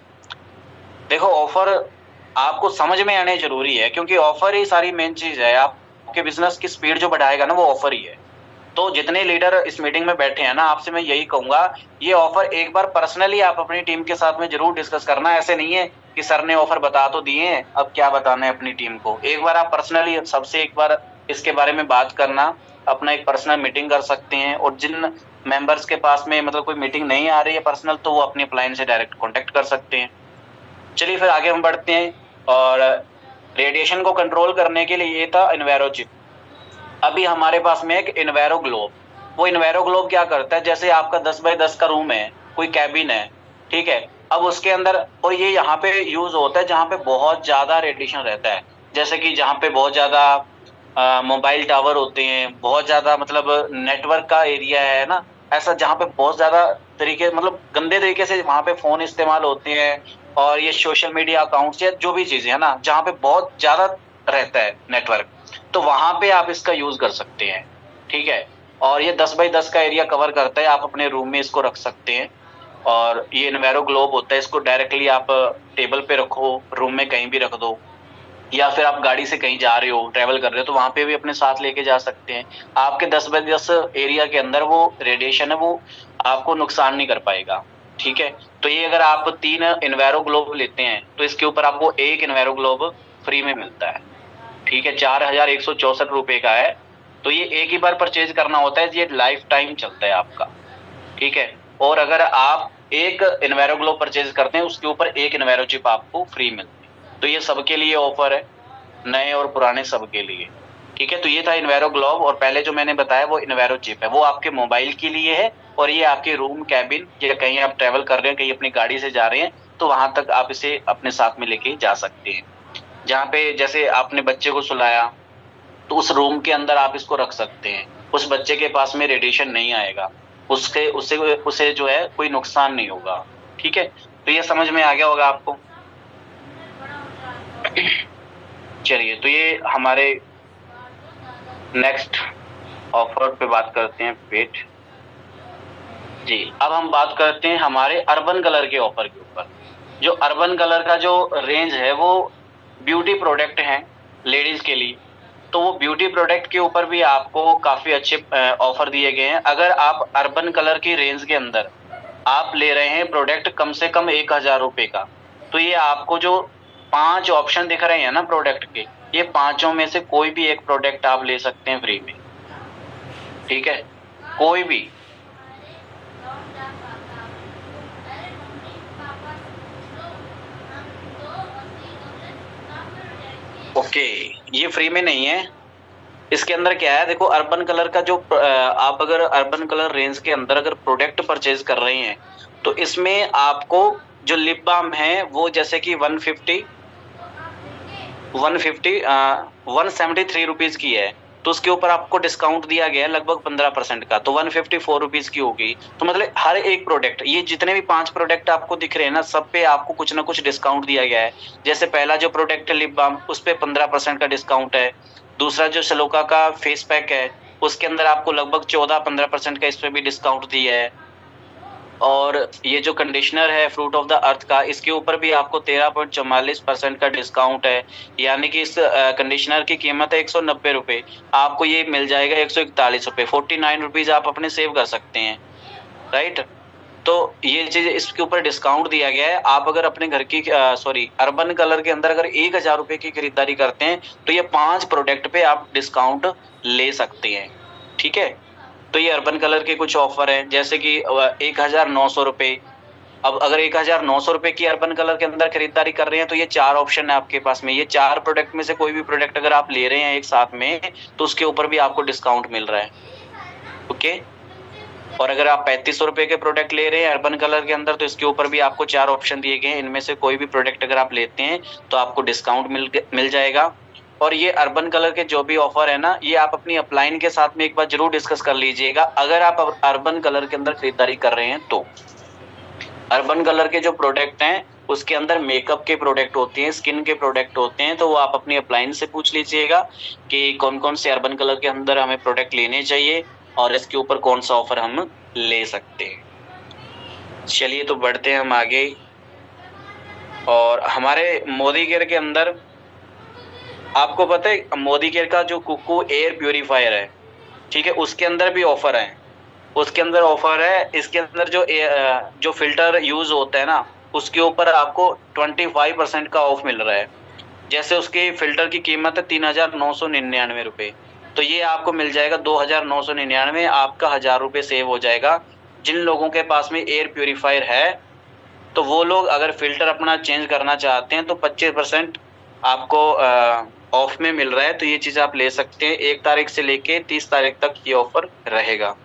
[SPEAKER 1] देखो, ऑफर आपको समझ में आने जरूरी है, क्योंकि ऑफर ही सारी मेन चीज है। आपके बिजनेस की स्पीड जो बढ़ाएगा ना, वो ऑफर ही है। तो जितने लीडर इस मीटिंग में बैठे हैं ना, आपसे मैं यही कहूंगा, ये ऑफर एक बार पर्सनली आप अपनी टीम के साथ में जरूर डिस्कस करना। ऐसे नहीं है कि सर ने ऑफर बता तो दिए हैं, अब क्या बताना है अपनी टीम को। एक बार आप पर्सनली सबसे एक बार इसके बारे में बात करना, अपना एक पर्सनल मीटिंग कर सकते हैं। और जिन मेंबर्स के पास में मतलब कोई मीटिंग नहीं आ रही है पर्सनल, तो वो अपने अपलाइन से डायरेक्ट कॉन्टेक्ट कर सकते हैं। चलिए फिर आगे हम बढ़ते हैं। और रेडिएशन को कंट्रोल करने के लिए ये था इन्वायरोचिप। अभी हमारे पास में एक इन्वायरो ग्लोब। वो इन्वायरो ग्लोब क्या करता है, जैसे आपका 10 बाय 10 का रूम है, कोई कैबिन है, ठीक है। अब उसके अंदर, और ये यहाँ पे यूज होता है जहाँ पे बहुत ज्यादा रेडिएशन रहता है, जैसे कि जहाँ पे बहुत ज्यादा मोबाइल टावर होते हैं, बहुत ज्यादा मतलब नेटवर्क का एरिया है ना, ऐसा जहाँ पे बहुत ज्यादा तरीके मतलब गंदे तरीके से वहाँ पे फोन इस्तेमाल होते हैं, और ये सोशल मीडिया अकाउंट्स या जो भी चीजें है ना, जहाँ पे बहुत ज्यादा रहता है नेटवर्क, तो वहां पे आप इसका यूज कर सकते हैं। ठीक है, और ये 10 बाय 10 का एरिया कवर करता है। आप अपने रूम में इसको रख सकते हैं। और ये इन्वायरो ग्लोब होता है, इसको डायरेक्टली आप टेबल पे रखो, रूम में कहीं भी रख दो, या फिर आप गाड़ी से कहीं जा रहे हो, ट्रेवल कर रहे हो, तो वहां पे भी अपने साथ लेके जा सकते हैं। आपके 10 बाय 10 एरिया के अंदर वो रेडिएशन है, वो आपको नुकसान नहीं कर पाएगा। ठीक है, तो ये अगर आप 3 इन्वायरो ग्लोब लेते हैं, तो इसके ऊपर आपको 1 इन्वायरो ग्लोब फ्री में मिलता है। ठीक है, 4164 रुपए का है। तो ये एक ही बार परचेज करना होता है, ये लाइफ टाइम चलता है आपका। ठीक है, और अगर आप 1 इन्वायरो ग्लोब परचेज करते हैं, उसके ऊपर 1 इन्वायरो चिप आपको फ्री मिलती है। तो ये सबके लिए ऑफर है, नए और पुराने सबके लिए। ठीक है, तो ये था इन्वायरो ग्लोब। और पहले जो मैंने बताया वो इन्वायरो चिप है, वो आपके मोबाइल के लिए है, और ये आपके रूम, कैबिन, या कहीं आप ट्रेवल कर रहे हैं, कहीं अपनी गाड़ी से जा रहे हैं, तो वहां तक आप इसे अपने साथ में लेके जा सकते हैं। जहाँ पे जैसे आपने बच्चे को सुलाया, तो उस रूम के अंदर आप इसको रख सकते हैं। उस बच्चे के पास में रेडिएशन नहीं आएगा, उसे जो है कोई नुकसान नहीं होगा। ठीक है, तो ये समझ में आ गया होगा आपको। चलिए, तो ये हमारे नेक्स्ट ऑफर पे बात करते हैं, वेट जी। अब हम बात करते हैं हमारे अर्बन कलर के ऑफर के ऊपर। जो अर्बन कलर का जो रेंज है, वो ब्यूटी प्रोडक्ट हैं लेडीज के लिए। तो वो ब्यूटी प्रोडक्ट के ऊपर भी आपको काफी अच्छे ऑफर दिए गए हैं। अगर आप अर्बन कलर की रेंज के अंदर आप ले रहे हैं प्रोडक्ट कम से कम 1000 रुपए का, तो ये आपको जो 5 ऑप्शन दिख रहे हैं ना प्रोडक्ट के, ये 5 में से कोई भी एक प्रोडक्ट आप ले सकते हैं फ्री में। ठीक है, कोई भी। ओके, ये फ्री में नहीं है। इसके अंदर क्या है, देखो, अर्बन कलर का जो आप अगर अर्बन कलर रेंज के अंदर अगर प्रोडक्ट परचेज कर रहे हैं, तो इसमें आपको जो लिप बाम है वो जैसे कि 173 रुपीज की है। तो उसके ऊपर आपको डिस्काउंट दिया गया है लगभग 15% का, तो 154 रुपीज की होगी। तो मतलब हर एक प्रोडक्ट, ये जितने भी 5 प्रोडक्ट आपको दिख रहे हैं ना, सब पे आपको कुछ ना कुछ डिस्काउंट दिया गया है। जैसे पहला जो प्रोडक्ट है लिप बाम, उस पे 15% का डिस्काउंट है। दूसरा जो सलोका का फेस पैक है, उसके अंदर आपको लगभग 14-15% का इस पे भी डिस्काउंट दिया है। और ये जो कंडीशनर है फ्रूट ऑफ द अर्थ का, इसके ऊपर भी आपको 13.44% का डिस्काउंट है। यानी कि इस कंडीशनर की कीमत है 190 रुपए, आपको ये मिल जाएगा 141 रुपए, 49 रुपीज आप अपने सेव कर सकते हैं, राइट। तो ये चीज इसके ऊपर डिस्काउंट दिया गया है। आप अगर अपने घर की अर्बन कलर के अंदर अगर 1000 रुपए की खरीदारी करते हैं तो ये 5 प्रोडक्ट पे आप डिस्काउंट ले सकते हैं, ठीक है। तो ये अर्बन कलर के कुछ ऑफर हैं, जैसे कि 1900 रुपए। अब अगर 1900 रुपए की अर्बन कलर के अंदर खरीदारी कर रहे हैं तो ये 4 ऑप्शन है आपके पास में। ये 4 प्रोडक्ट में से कोई भी प्रोडक्ट अगर आप ले रहे हैं एक साथ में, तो उसके ऊपर भी आपको डिस्काउंट मिल रहा है, ओके। और अगर आप 3500 रुपए के प्रोडक्ट ले रहे हैं अर्बन कलर के अंदर, तो इसके ऊपर भी आपको 4 ऑप्शन दिए गए हैं। इनमें से कोई भी प्रोडक्ट अगर आप लेते हैं तो आपको डिस्काउंट मिल जाएगा। और ये अर्बन कलर के जो भी ऑफर है ना, ये आप अपनी अपलाइन के साथ में एक बार जरूर डिस्कस कर लीजिएगा अगर आप अर्बन कलर के अंदर खरीदारी कर रहे हैं तो। अर्बन कलर के जो प्रोडक्ट हैं उसके अंदर मेकअप के प्रोडक्ट होते हैं, स्किन के प्रोडक्ट होते हैं, तो वो आप अपनी अपलाइन से पूछ लीजिएगा कि कौन कौन से अर्बन कलर के अंदर हमें प्रोडक्ट लेने चाहिए और इसके ऊपर कौन सा ऑफर हम ले सकते हैं। चलिए तो बढ़ते हैं हम आगे। और हमारे मोदी केयर के अंदर आपको पता है मोदी केयर का जो कुकू एयर प्यूरिफायर है, ठीक है, उसके अंदर भी ऑफर है। उसके अंदर ऑफर है, इसके अंदर जो फिल्टर यूज होता है ना, उसके ऊपर आपको 25% का ऑफ मिल रहा है। जैसे उसके फिल्टर की कीमत है 3999 रुपए, तो ये आपको मिल जाएगा 2999, आपका 1000 रुपए सेव हो जाएगा। जिन लोगों के पास में एयर प्यूरिफायर है तो वो लोग अगर फिल्टर अपना चेंज करना चाहते हैं तो 25% आपको ऑफ में मिल रहा है। तो ये चीज आप ले सकते हैं। 1 तारीख से लेके 30 तारीख तक ये ऑफर रहेगा,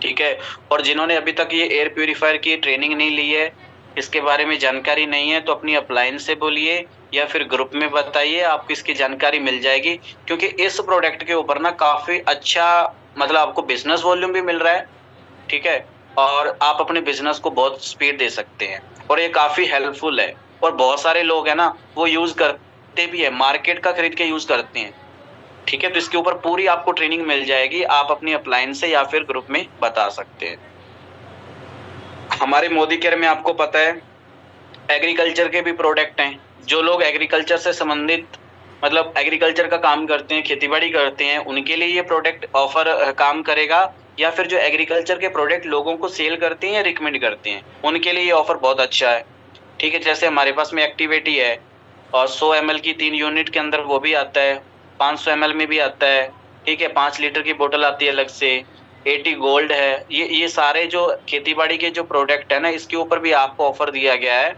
[SPEAKER 1] ठीक है। और जिन्होंने अभी तक ये एयर प्यूरिफायर की ट्रेनिंग नहीं ली है, इसके बारे में जानकारी नहीं है, तो अपनी अपलाइन से बोलिए या फिर ग्रुप में बताइए, आपको इसकी जानकारी मिल जाएगी। क्योंकि इस प्रोडक्ट के ऊपर ना काफी अच्छा मतलब आपको बिजनेस वॉल्यूम भी मिल रहा है, ठीक है, और आप अपने बिजनेस को बहुत स्पीड दे सकते हैं। और ये काफी हेल्पफुल है और बहुत सारे लोग है ना वो यूज करते भी है, मार्केट का खरीद के यूज करते हैं, ठीक है। तो इसके ऊपर पूरी आपको ट्रेनिंग मिल जाएगी, आप अपनी अपलाइन से या फिर ग्रुप में बता सकते हैं। हमारे मोदी केयर में आपको पता है एग्रीकल्चर के भी प्रोडक्ट हैं। जो लोग एग्रीकल्चर से संबंधित मतलब एग्रीकल्चर का काम करते हैं, खेतीबाड़ी करते हैं, उनके लिए ये प्रोडक्ट ऑफर काम करेगा। या फिर जो एग्रीकल्चर के प्रोडक्ट लोगों को सेल करते हैं या रिकमेंड करते हैं, उनके लिए ये ऑफर बहुत अच्छा है, ठीक है। जैसे हमारे पास में एक्टिवेटी है और 100 ml की 3 यूनिट के अंदर वो भी आता है, 500 ml में भी आता है, ठीक है, 5 लीटर की बोतल आती है अलग से, 80 गोल्ड है। ये सारे जो खेतीबाड़ी के जो प्रोडक्ट है ना, इसके ऊपर भी आपको ऑफर दिया गया है।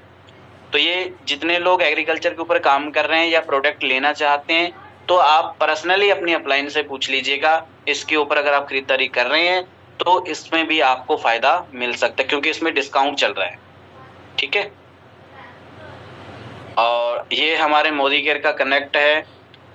[SPEAKER 1] तो ये जितने लोग एग्रीकल्चर के ऊपर काम कर रहे हैं या प्रोडक्ट लेना चाहते हैं, तो आप पर्सनली अपनी अपलाइन से पूछ लीजिएगा। इसके ऊपर अगर आप खरीदारी कर रहे हैं तो इसमें भी आपको फायदा मिल सकता है, क्योंकि इसमें डिस्काउंट चल रहा है, ठीक है। और ये हमारे मोदी केयर का कनेक्ट है,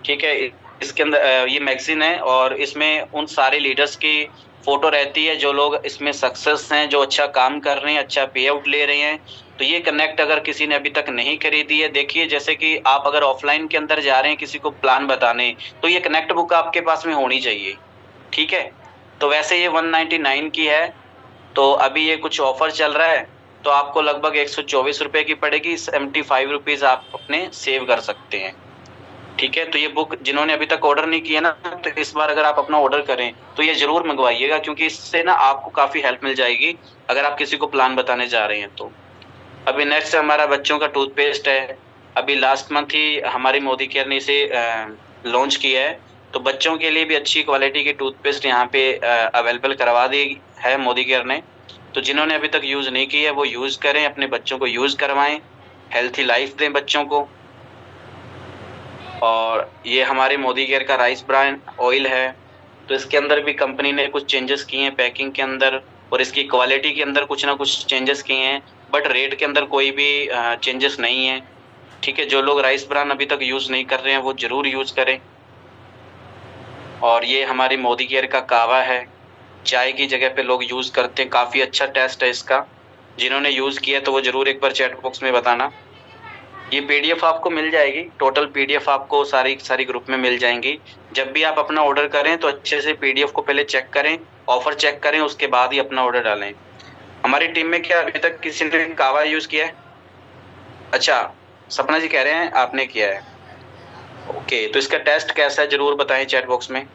[SPEAKER 1] ठीक है। इसके अंदर ये मैगजीन है और इसमें उन सारे लीडर्स की फोटो रहती है जो लोग इसमें सक्सेस हैं, जो अच्छा काम कर रहे हैं, अच्छा पे आउट ले रहे हैं। तो ये कनेक्ट अगर किसी ने अभी तक नहीं खरीदी है, देखिए जैसे कि आप अगर ऑफलाइन के अंदर जा रहे हैं किसी को प्लान बताने, तो ये कनेक्ट बुक आपके पास में होनी चाहिए, ठीक है। तो वैसे ये 199 की है, तो अभी ये कुछ ऑफर चल रहा है, तो आपको लगभग 124 रुपए की पड़ेगी। 75 रुपीज आप अपने सेव कर सकते हैं, ठीक है। तो ये बुक जिन्होंने अभी तक ऑर्डर नहीं किया ना, तो इस बार अगर आप अपना ऑर्डर करें तो ये जरूर मंगवाइएगा, क्योंकि इससे ना आपको काफी हेल्प मिल जाएगी अगर आप किसी को प्लान बताने जा रहे हैं तो। अभी नेक्स्ट हमारा बच्चों का टूथपेस्ट है। अभी लास्ट मंथ ही हमारी मोदी केयर ने इसे लॉन्च किया है, तो बच्चों के लिए भी अच्छी क्वालिटी की टूथपेस्ट यहाँ पे अवेलेबल करवा दी है मोदी केयर ने। तो जिन्होंने अभी तक यूज नहीं की है वो यूज करें, अपने बच्चों को यूज करवाएं, हेल्थी लाइफ दें बच्चों को। और ये हमारे मोदी केयर का राइस ब्रान ऑयल है, तो इसके अंदर भी कंपनी ने कुछ चेंजेस किए हैं पैकिंग के अंदर, और इसकी क्वालिटी के अंदर कुछ ना कुछ चेंजेस किए हैं, बट रेट के अंदर कोई भी चेंजेस नहीं है, ठीक है। जो लोग राइस ब्रान अभी तक यूज नहीं कर रहे हैं वो जरूर यूज करें। और ये हमारी मोदी केयर का कावा है, चाय की जगह पे लोग यूज करते हैं, काफी अच्छा टेस्ट है इसका। जिन्होंने यूज किया तो वो जरूर एक बार चैट बॉक्स में बताना। ये पीडीएफ आपको मिल जाएगी, टोटल पीडीएफ आपको सारी ग्रुप में मिल जाएंगी। जब भी आप अपना ऑर्डर करें तो अच्छे से पीडीएफ को पहले चेक करें, ऑफर चेक करें, उसके बाद ही अपना ऑर्डर डालें। हमारी टीम में क्या अभी तक किसी ने कावा यूज किया है? अच्छा, सपना जी कह रहे हैं आपने किया है। ओके, तो इसका टेस्ट कैसा है जरूर बताएं चैट बॉक्स में।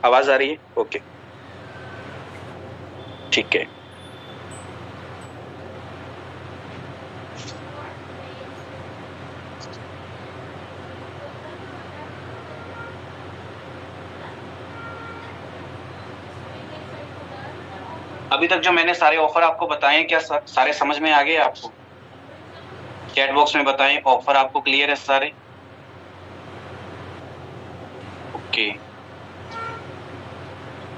[SPEAKER 1] आवाज आ रही है? ओके, ठीक है। अभी तक जो मैंने सारे ऑफर आपको बताए, क्या सारे समझ में आ गए आपको? चैट बॉक्स में बताएं, ऑफर आपको क्लियर है सारे? ओके,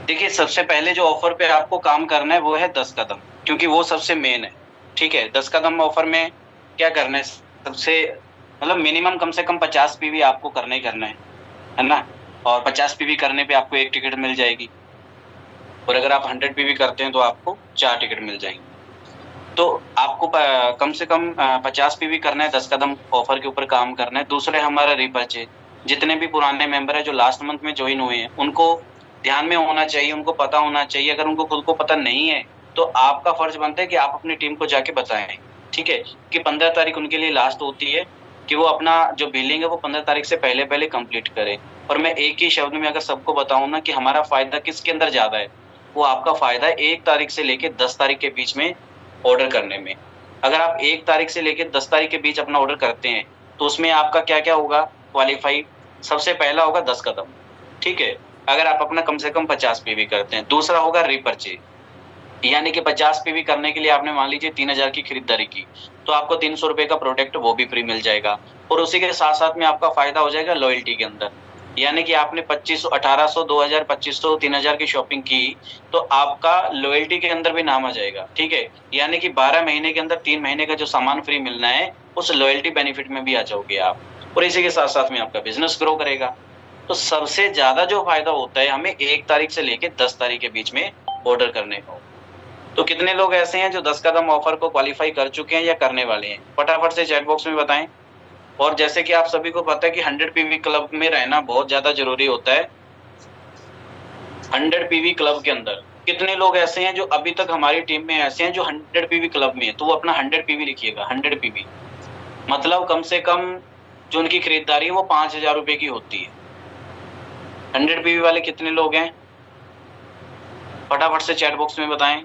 [SPEAKER 1] देखिए सबसे पहले जो ऑफर पे आपको काम करना है वो है 10 कदम, क्योंकि वो सबसे मेन है। ठीक है, 10 कदम ऑफर में क्या करना है, सबसे मतलब मिनिमम कम से कम 50 पीवी आपको करना ही करना है ना। और 50 पीवी करने पे आपको एक टिकट मिल जाएगी, और अगर आप 100 पीवी करते हैं तो आपको 4 टिकट मिल जाएंगे। तो आपको कम से कम 50 पीवी करना है, 10 कदम ऑफर के ऊपर काम करना है। दूसरे हमारा रीपरचेज, जितने भी पुराने मेंबर है जो लास्ट मंथ में ज्वाइन हुए हैं उनको ध्यान में होना चाहिए, उनको पता होना चाहिए। अगर उनको खुद को पता नहीं है तो आपका फर्ज बनता है कि आप अपनी टीम को जाके बताएं, ठीक है, कि 15 तारीख उनके लिए लास्ट होती है, कि वो अपना जो बिलिंग है वो 15 तारीख से पहले पहले कंप्लीट करें। और मैं एक ही शब्द में अगर सबको बताऊं ना कि हमारा फायदा किसके अंदर ज्यादा है, वो आपका फायदा है 1 तारीख से लेके 10 तारीख के बीच में ऑर्डर करने में। अगर आप 1 तारीख से लेके 10 तारीख के बीच अपना ऑर्डर करते हैं तो उसमें आपका क्या क्या होगा क्वालिफाई। सबसे पहला होगा 10 कदम, ठीक है, अगर आप अपना कम से कम 50 पीवी करते हैं। दूसरा होगा रीपरचेज, यानी कि 50 पीवी करने के लिए आपने मान लीजिए 3000 की खरीदारी की, तो आपको 300 रुपए का प्रोडक्ट वो भी फ्री मिल जाएगा। और उसी के साथ साथ में आपका फायदा हो जाएगा लॉयल्टी के अंदर, यानी कि आपने 2500, 1800, 2000, 2500, 3000 की शॉपिंग की तो आपका लॉयल्टी के अंदर भी नाम आ जाएगा, ठीक है। यानी कि 12 महीने के अंदर 3 महीने का जो सामान फ्री मिलना है उस लॉयल्टी बेनिफिट में भी आ जाओगे आप, और इसी के साथ साथ में आपका बिजनेस ग्रो करेगा। तो सबसे ज्यादा जो फायदा होता है हमें 1 तारीख से लेके 10 तारीख के बीच में ऑर्डर करने का। तो कितने लोग ऐसे हैं जो 10 कदम ऑफर को क्वालिफाई कर चुके हैं या करने वाले हैं, फटाफट से चैट बॉक्स में बताएं। और जैसे कि आप सभी को पता है कि 100 पीवी क्लब में रहना बहुत ज्यादा जरूरी होता है। 100 पीवी क्लब के अंदर कितने लोग ऐसे हैं जो अभी तक हमारी टीम में ऐसे हैं जो 100 पीवी क्लब में है, तो वो अपना 100 पीवी लिखिएगा। 100 पीवी मतलब कम से कम जो उनकी खरीदारी है वो 5000 रुपए की होती है। 100 पीवी वाले कितने लोग हैं, फटाफट से चैट बॉक्स में बताएं।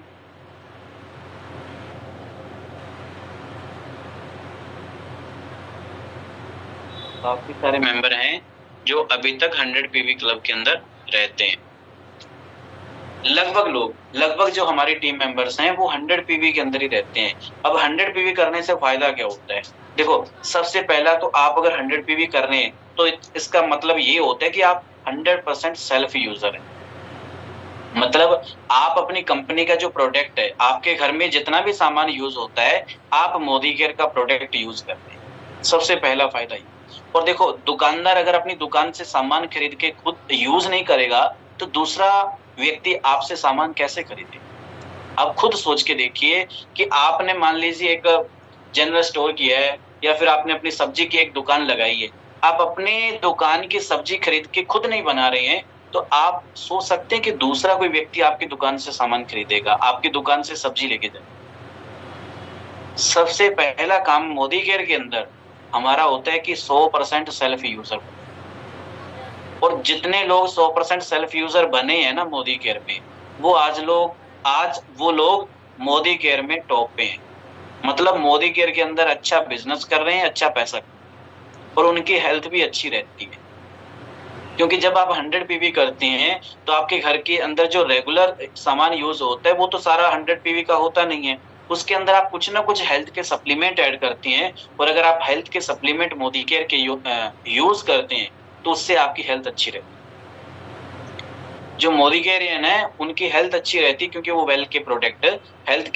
[SPEAKER 1] काफी सारे मेंबर हैं जो अभी तक 100 पीवी क्लब के अंदर रहते हैं। लगभग जो हमारे टीम मेंबर्स हैं वो 100 पीवी के अंदर ही रहते हैं। अब 100 पीवी करने से फायदा क्या होता है? देखो, सबसे पहला तो आप अगर 100 पीवी कर रहे हैं तो इसका मतलब ये होता है कि आप 100% सेल्फ यूजर हैं। मतलब आप अपनी कंपनी का जो प्रोडक्ट है, आपके घर में जितना भी सामान यूज होता है, आप मोदी केयर का प्रोडक्ट यूज करते हैं। सबसे पहला फायदा ये। और देखो, दुकानदार अगर अपनी दुकान से सामान खरीद के खुद यूज नहीं करेगा तो दूसरा व्यक्ति आपसे सामान कैसे खरीदे? आप खुद सोच के देखिए कि आपने मान लीजिए एक जनरल स्टोर किया है या फिर आपने अपनी सब्जी की एक दुकान लगाई है। आप अपने दुकान की सब्जी खरीद के खुद नहीं बना रहे हैं तो आप सोच सकते हैं कि दूसरा कोई व्यक्ति आपकी दुकान से सामान खरीदेगा, आपकी दुकान से सब्जी लेके जाएगा। सबसे पहला काम मोदी केयर के अंदर हमारा होता है कि 100% सेल्फ यूजर। और जितने लोग 100% सेल्फ यूजर बने हैं ना मोदी केयर में, वो आज वो लोग मोदी केयर में टॉप पे हैं। मतलब मोदी केयर के अंदर अच्छा बिजनेस कर रहे हैं, अच्छा पैसा, और उनकी हेल्थ भी अच्छी रहती है। क्योंकि जब आप 100 पीवी करते हैं तो आपके घर के अंदर जो रेगुलर सामान यूज होता है वो तो सारा 100 पीवी का होता नहीं है। उसके अंदर आप कुछ ना कुछ हेल्थ के सप्लीमेंट ऐड करती हैं, और अगर आप हेल्थ के सप्लीमेंट मोदी केयर के यूज करते हैं तो उससे आपकी हेल्थ अच्छी रहती है। जो मोदी केयर है उनकी हेल्थ अच्छी रहती है क्योंकि वो हेल्थ के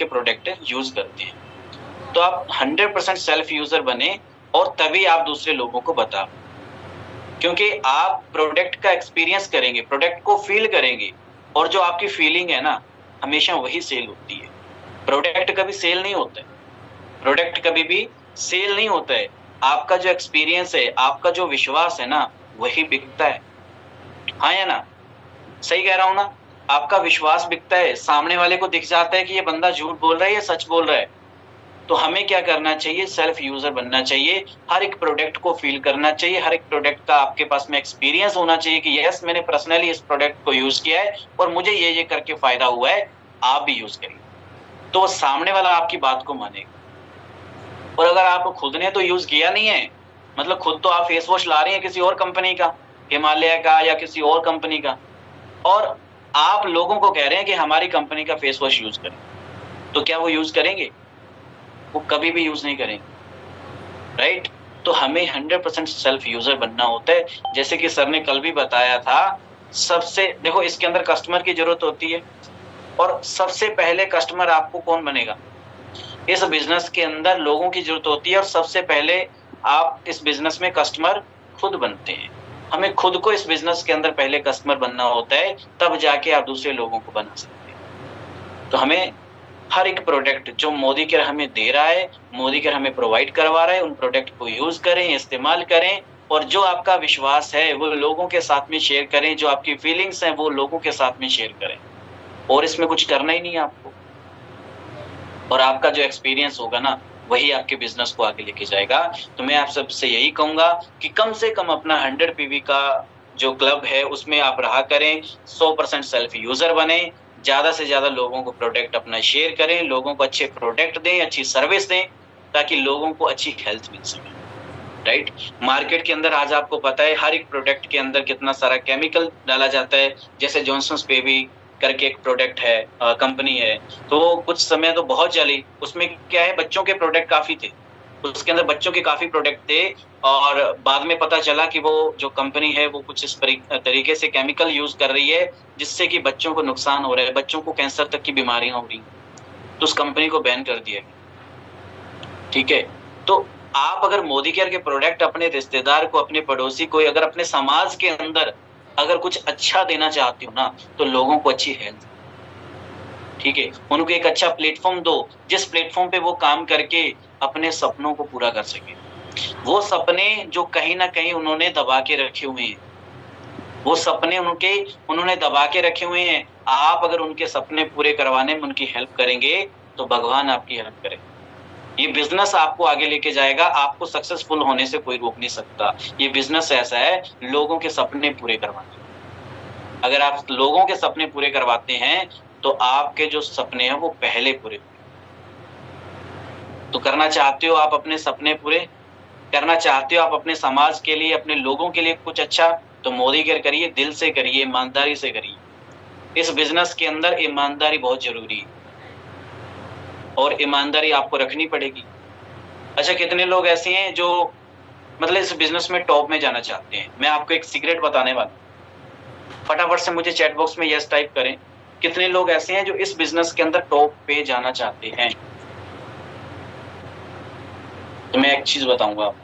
[SPEAKER 1] प्रोडक्ट यूज करते हैं। तो आप 100% सेल्फ यूजर बने और तभी आप दूसरे लोगों को बताओ, क्योंकि आप प्रोडक्ट का एक्सपीरियंस करेंगे, प्रोडक्ट को फील करेंगे, और जो आपकी फीलिंग है ना हमेशा वही सेल होती है। प्रोडक्ट कभी सेल नहीं होता है, प्रोडक्ट कभी भी सेल नहीं होता है। आपका जो एक्सपीरियंस है, आपका जो विश्वास है ना, वही बिकता है। हाँ या ना? सही कह रहा हूं ना? आपका विश्वास बिकता है, सामने वाले को दिख जाता है कि ये बंदा झूठ बोल रहा है या सच बोल रहा है। तो हमें क्या करना चाहिए? सेल्फ यूजर बनना चाहिए, हर एक प्रोडक्ट को फील करना चाहिए, हर एक प्रोडक्ट का आपके पास में एक्सपीरियंस होना चाहिए कि यस, मैंने पर्सनली इस प्रोडक्ट को यूज किया है और मुझे ये करके फायदा हुआ है, आप भी यूज करिए। तो सामने वाला आपकी बात को मानेगा। और अगर आप खुद ने तो यूज किया नहीं है, मतलब खुद तो आप फेस वॉश ला रहे हैं किसी और कंपनी का, हिमालय का या किसी और कंपनी का, और आप लोगों को कह रहे हैं कि हमारी कंपनी का फेस वॉश यूज करें, तो क्या वो यूज करेंगे? वो कभी भी यूज नहीं करेंगे, राइट? तो हमें 100% सेल्फ यूजर बनना होता है। जैसे कि सर ने कल भी बताया था, सबसे देखो इसके अंदर कस्टमर की जरूरत होती है, और सबसे पहले कस्टमर आपको कौन बनेगा? इस बिजनेस के अंदर लोगों की जरूरत होती है, और सबसे पहले आप इस बिजनेस में कस्टमर खुद बनते हैं। हमें खुद को इस बिजनेस के अंदर पहले कस्टमर बनना होता है, तब जाके आप दूसरे लोगों को बना सकते हैं। तो हमें हर एक प्रोडक्ट जो मोदी केयर हमें दे रहा है, मोदी केयर हमें प्रोवाइड करवा रहा है, उन प्रोडक्ट को यूज करें, इस्तेमाल करें, और जो आपका विश्वास है वो लोगों के साथ में शेयर करें, जो आपकी फीलिंग्स हैं वो लोगों के साथ में शेयर करें। और इसमें कुछ करना ही नहीं है आपको, और आपका जो एक्सपीरियंस होगा ना वही आपके बिजनेस को आगे लेके जाएगा। तो मैं आप सबसे यही कहूंगा कि कम से कम अपना 100 पीवी का जो क्लब है उसमें आप रहा करें, 100% सेल्फ यूजर बने, ज्यादा से ज्यादा लोगों को प्रोडक्ट अपना शेयर करें, लोगों को अच्छे प्रोडक्ट दें, अच्छी सर्विस दें, ताकि लोगों को अच्छी हेल्थ मिल सके, राइट? मार्केट के अंदर आज आपको पता है हर एक प्रोडक्ट के अंदर कितना सारा केमिकल डाला जाता है। जैसे जॉनसन्स बेबी करके एक प्रोडक्ट है, कंपनी है, तो कुछ समय तो बहुत चली, उसमें क्या है, बच्चों के प्रोडक्ट काफी थे, उसके अंदर बच्चों के काफी प्रोडक्ट थे, और बाद में पता चला कि वो जो कंपनी है वो कुछ इस तरीके से केमिकल यूज कर रही है जिससे कि बच्चों को नुकसान हो रहा है, बच्चों को कैंसर तक की बीमारियां हो रही, तो उस कंपनी को बैन कर दिया गया। ठीक है, तो आप अगर मोदी केयर के प्रोडक्ट अपने रिश्तेदार को, अपने पड़ोसी को, अगर अपने समाज के अंदर अगर कुछ अच्छा देना चाहती हो ना, तो लोगों को अच्छी हेल्थ, ठीक है, उनको एक अच्छा प्लेटफॉर्म दो जिस प्लेटफॉर्म पे वो काम करके अपने सपनों को पूरा कर सके। वो सपने जो कहीं ना कहीं उन्होंने दबा के रखे हुए हैं, वो सपने उन्होंने दबा के रखे हुए हैं, आप अगर उनके सपने पूरे करवाने में उनकी हेल्प करेंगे तो भगवान आपकी हेल्प करेगा। ये बिजनेस आपको आगे लेके जाएगा, आपको सक्सेसफुल होने से कोई रोक नहीं सकता। ये बिजनेस ऐसा है लोगों के सपने पूरे करवाने। अगर आप लोगों के सपने पूरे करवाते हैं तो आपके जो सपने हैं वो पहले पूरे। तो करना चाहते हो आप अपने सपने पूरे, करना चाहते हो आप अपने समाज के लिए, अपने लोगों के लिए कुछ अच्छा, तो मोदी केयर करिए, दिल से करिए, ईमानदारी से करिए, इस बिजनेस के अंदर ईमानदारी बहुत जरूरी है और ईमानदारी आपको रखनी पड़ेगी। अच्छा, कितने लोग ऐसे हैं जो मतलब इस बिजनेस में टॉप में जाना चाहते हैं? मैं आपको एक सीक्रेट बताने वाला हूं, फटाफट से मुझे चैट बॉक्स में यस टाइप करें। कितने लोग ऐसे हैं जो इस बिजनेस के अंदर टॉप पे जाना चाहते हैं? तो मैं एक चीज बताऊंगा आपको,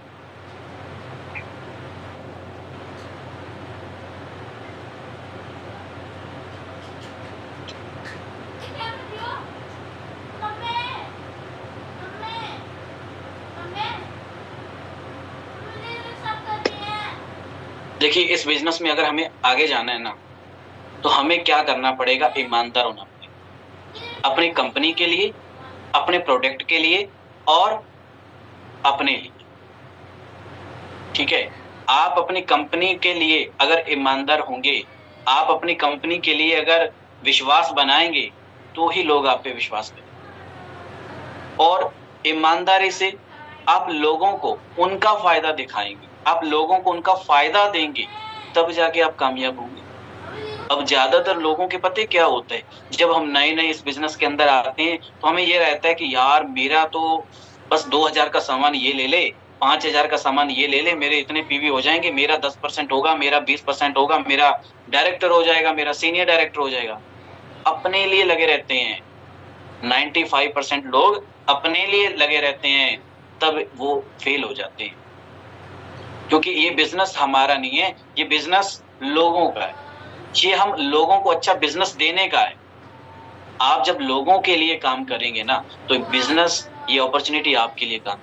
[SPEAKER 1] देखिए इस बिजनेस में अगर हमें आगे जाना है ना, तो हमें क्या करना पड़ेगा? ईमानदार होना पड़ेगा अपनी कंपनी के लिए, अपने प्रोडक्ट के लिए और अपने लिए। ठीक है, आप अपनी कंपनी के लिए अगर ईमानदार होंगे, आप अपनी कंपनी के लिए अगर विश्वास बनाएंगे, तो ही लोग आप पे विश्वास करेंगे। और ईमानदारी से आप लोगों को उनका फायदा दिखाएंगे, आप लोगों को उनका फायदा देंगे, तब जाके आप कामयाब होंगे। अब ज्यादातर लोगों के पते क्या होता है, जब हम नए इस बिजनेस के अंदर आते हैं तो हमें ये रहता है कि यार मेरा तो बस 2000 का सामान ये ले ले, 5000 का सामान ये ले ले, मेरे इतने पीवी हो जाएंगे, मेरा 10% होगा, मेरा 20% होगा, मेरा डायरेक्टर हो जाएगा, मेरा सीनियर डायरेक्टर हो जाएगा। अपने लिए लगे रहते हैं। 95% लोग अपने लिए लगे रहते हैं, तब वो फेल हो जाते हैं। क्योंकि ये बिजनेस हमारा नहीं है, ये बिजनेस लोगों का है, ये हम लोगों को अच्छा बिजनेस देने का है। आप जब लोगों के लिए काम करेंगे ना, तो बिजनेस ये अपॉर्चुनिटी आपके लिए काम।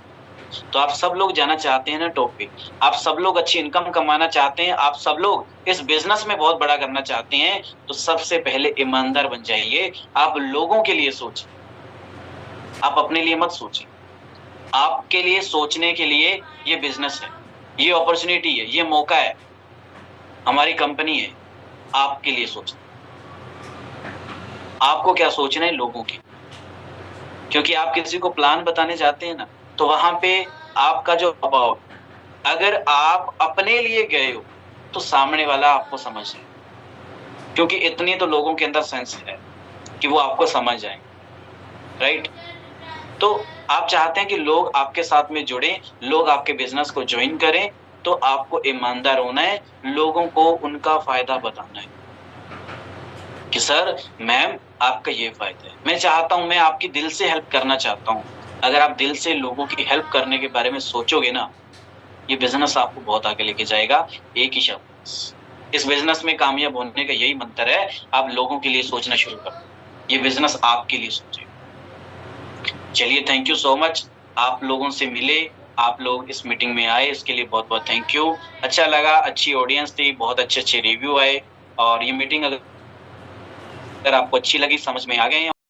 [SPEAKER 1] तो आप सब लोग जाना चाहते हैं ना टॉप पे, आप सब लोग अच्छी इनकम कमाना चाहते हैं, आप सब लोग इस बिजनेस में बहुत बड़ा करना चाहते हैं, तो सबसे पहले ईमानदार बन जाइए। आप लोगों के लिए सोचिए, आप अपने लिए मत सोचिए। आपके लिए सोचने के लिए ये बिजनेस है, ये अपॉर्चुनिटी है, ये मौका है, हमारी कंपनी है। आपके लिए सोचना, आपको क्या सोचना है? लोगों की। क्योंकि आप किसी को प्लान बताने जाते हैं ना, तो वहां पे आपका जो अभाव, अगर आप अपने लिए गए हो तो सामने वाला आपको समझ जाए, क्योंकि इतनी तो लोगों के अंदर सेंस है कि वो आपको समझ जाए, राइट? तो आप चाहते हैं कि लोग आपके साथ में जुड़े, लोग आपके बिजनेस को ज्वाइन करें, तो आपको ईमानदार होना है, लोगों को उनका फायदा बताना है कि सर मैम आपका ये फायदा है। मैं चाहता हूं, मैं आपकी दिल से हेल्प करना चाहता हूं। अगर आप दिल से लोगों की हेल्प करने के बारे में सोचोगे ना, ये बिजनेस आपको बहुत आगे लेके जाएगा। एक ही शब्द, इस बिजनेस में कामयाब होने का यही मंत्र है, आप लोगों के लिए सोचना शुरू करो, ये बिजनेस आपके लिए सोचे। चलिए, थैंक यू सो मच। आप लोगों से मिले, आप लोग इस मीटिंग में आए, इसके लिए बहुत बहुत थैंक यू। अच्छा लगा, अच्छी ऑडियंस थी, बहुत अच्छे अच्छे रिव्यू आए। और ये मीटिंग अगर आपको अच्छी लगी, समझ में आ गए